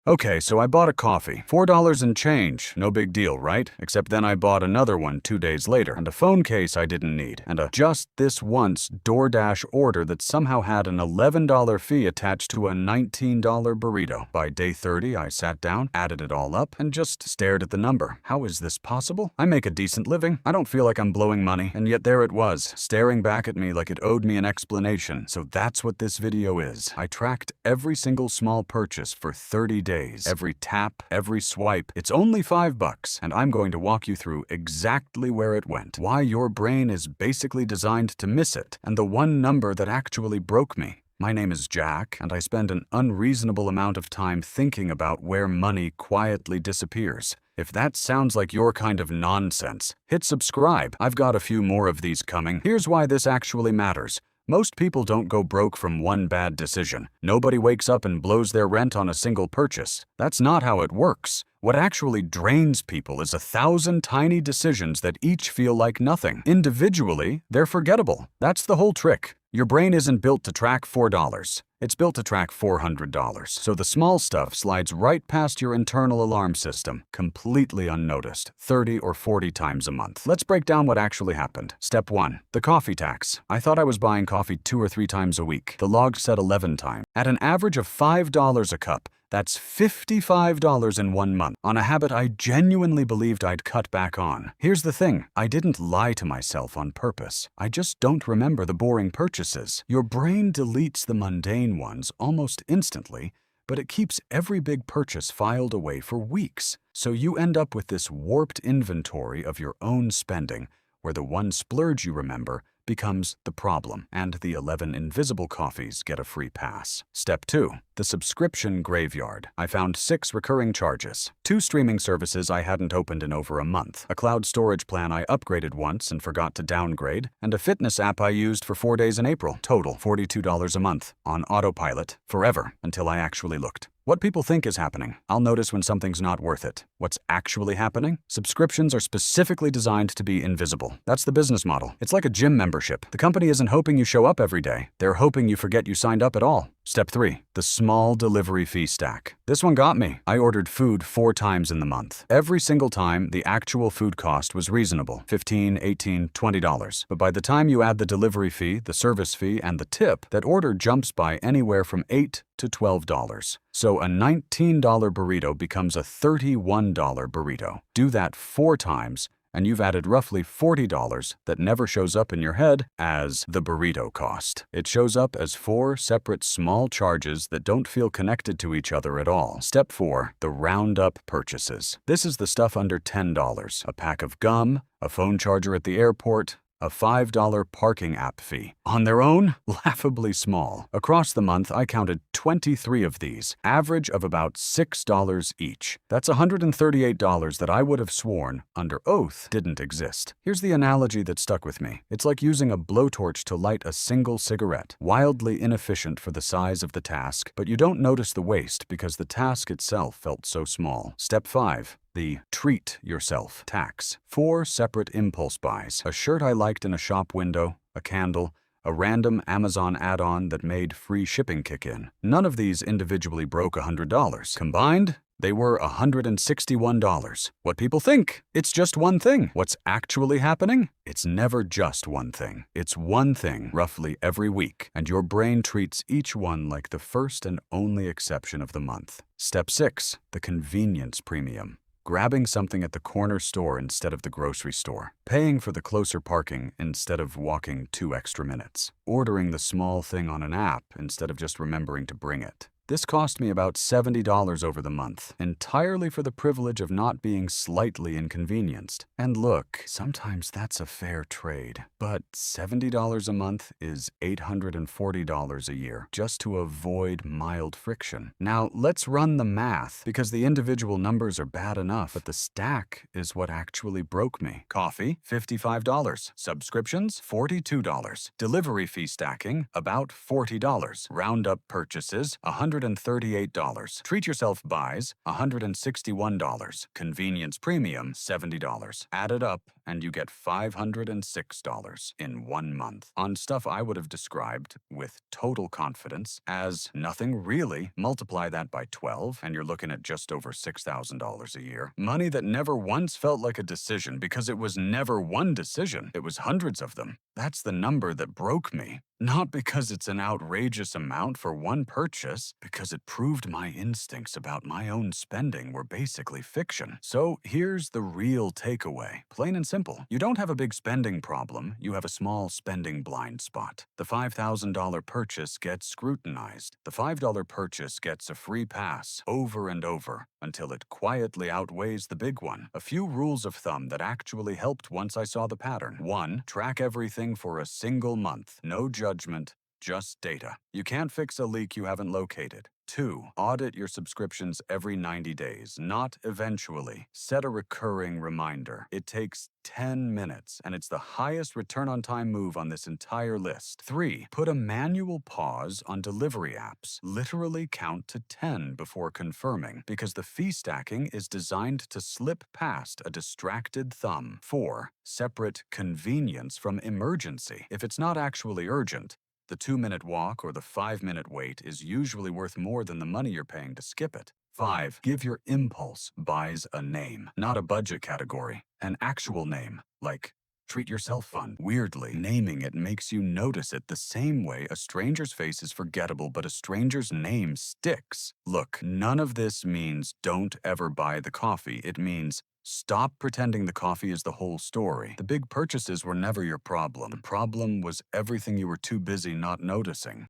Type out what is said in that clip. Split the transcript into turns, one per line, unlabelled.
Okay, so I bought a coffee. $4 and change. No big deal, right? Except then I bought another one 2 days later, and a phone case I didn't need, and a just this once DoorDash order that somehow had an $11 fee attached to a $19 burrito. By day 30, I sat down, added it all up, and just stared at the number. How is this possible? I make a decent living. I don't feel like I'm blowing money, and yet there it was, staring back at me like it owed me an explanation. So that's what this video is. I tracked every single small purchase for 30 days. Every tap, every swipe. It's only $5, and I'm going to walk you through exactly where it went, why your brain is basically designed to miss it, and the one number that actually broke me. My name is Jack, and I spend an unreasonable amount of time thinking about where money quietly disappears. If that sounds like your kind of nonsense, hit subscribe. I've got a few more of these coming. Here's why this actually matters. Most people don't go broke from one bad decision. Nobody wakes up and blows their rent on a single purchase. That's not how it works. What actually drains people is 1,000 tiny decisions that each feel like nothing. Individually, they're forgettable. That's the whole trick. Your brain isn't built to track $4. It's built to track $400. So the small stuff slides right past your internal alarm system, completely unnoticed, 30 or 40 times a month. Let's break down what actually happened. Step 1. The coffee tax. I thought I was buying coffee 2 or 3 times a week. The log said 11 times. At an average of $5 a cup, that's $55 in 1 month, on a habit I genuinely believed I'd cut back on. Here's the thing, I didn't lie to myself on purpose. I just don't remember the boring purchases. Your brain deletes the mundane ones almost instantly, but it keeps every big purchase filed away for weeks. So you end up with this warped inventory of your own spending, where the one splurge you remember becomes the problem, and the 11 invisible coffees get a free pass. Step 2. The subscription graveyard. I found 6 recurring charges. 2 streaming services I hadn't opened in over a month, a cloud storage plan I upgraded once and forgot to downgrade, and a fitness app I used for 4 days in April. Total $42 a month, on autopilot, forever, until I actually looked. What people think is happening. I'll notice when something's not worth it. What's actually happening? Subscriptions are specifically designed to be invisible. That's the business model. It's like a gym membership. The company isn't hoping you show up every day. They're hoping you forget you signed up at all. Step 3. The small delivery fee stack. This one got me. I ordered food 4 times in the month. Every single time, the actual food cost was reasonable, $15, $18, $20. But by the time you add the delivery fee, the service fee, and the tip, that order jumps by anywhere from $8 to $12. So a $19 burrito becomes a $31 burrito. Do that 4 times, and you've added roughly $40 that never shows up in your head as the burrito cost. It shows up as 4 separate small charges that don't feel connected to each other at all. Step 4. The roundup purchases. This is the stuff under $10. A pack of gum, a phone charger at the airport, a $5 parking app fee. On their own, laughably small. Across the month, I counted 23 of these, average of about $6 each. That's $138 that I would have sworn, under oath, didn't exist. Here's the analogy that stuck with me. It's like using a blowtorch to light a single cigarette. Wildly inefficient for the size of the task, but you don't notice the waste because the task itself felt so small. Step 5. The treat yourself tax. 4 separate impulse buys. A shirt I liked in a shop window, a candle, a random Amazon add-on that made free shipping kick in. None of these individually broke $100. Combined, they were $161. What people think? It's just one thing. What's actually happening? It's never just one thing. It's one thing roughly every week, and your brain treats each one like the first and only exception of the month. Step 6. The convenience premium. Grabbing something at the corner store instead of the grocery store. Paying for the closer parking instead of walking 2 extra minutes. Ordering the small thing on an app instead of just remembering to bring it. This cost me about $70 over the month, entirely for the privilege of not being slightly inconvenienced. And look, sometimes that's a fair trade. But $70 a month is $840 a year, just to avoid mild friction. Now, let's run the math, because the individual numbers are bad enough, but the stack is what actually broke me. Coffee, $55. Subscriptions, $42. Delivery fee stacking, about $40. Roundup purchases, $100 $238. Treat yourself buys $161. Convenience premium $70. Add it up and you get $506 in 1 month. On stuff I would have described with total confidence as nothing really. Multiply that by 12 and you're looking at just over $6,000 a year. Money that never once felt like a decision because it was never one decision. It was hundreds of them. That's the number that broke me. Not because it's an outrageous amount for one purchase, because it proved my instincts about my own spending were basically fiction. So here's the real takeaway. Plain and simple. You don't have a big spending problem, you have a small spending blind spot. The $5,000 purchase gets scrutinized. The $5 purchase gets a free pass over and over until it quietly outweighs the big one. A few rules of thumb that actually helped once I saw the pattern. 1. Track everything for a single month. No judgment, just data. You can't fix a leak you haven't located. 2. Audit your subscriptions every 90 days, not eventually. Set a recurring reminder. It takes 10 minutes, and it's the highest return on time move on this entire list. 3. Put a manual pause on delivery apps. Literally count to 10 before confirming, because the fee stacking is designed to slip past a distracted thumb. 4. Separate convenience from emergency. If it's not actually urgent, the 2-minute walk or the 5-minute wait is usually worth more than the money you're paying to skip it. 5. Give your impulse buys a name, not a budget category. An actual name, like Treat Yourself Fun. Weirdly, naming it makes you notice it the same way a stranger's face is forgettable, but a stranger's name sticks. Look, none of this means don't ever buy the coffee. It means stop pretending the coffee is the whole story. The big purchases were never your problem. The problem was everything you were too busy not noticing.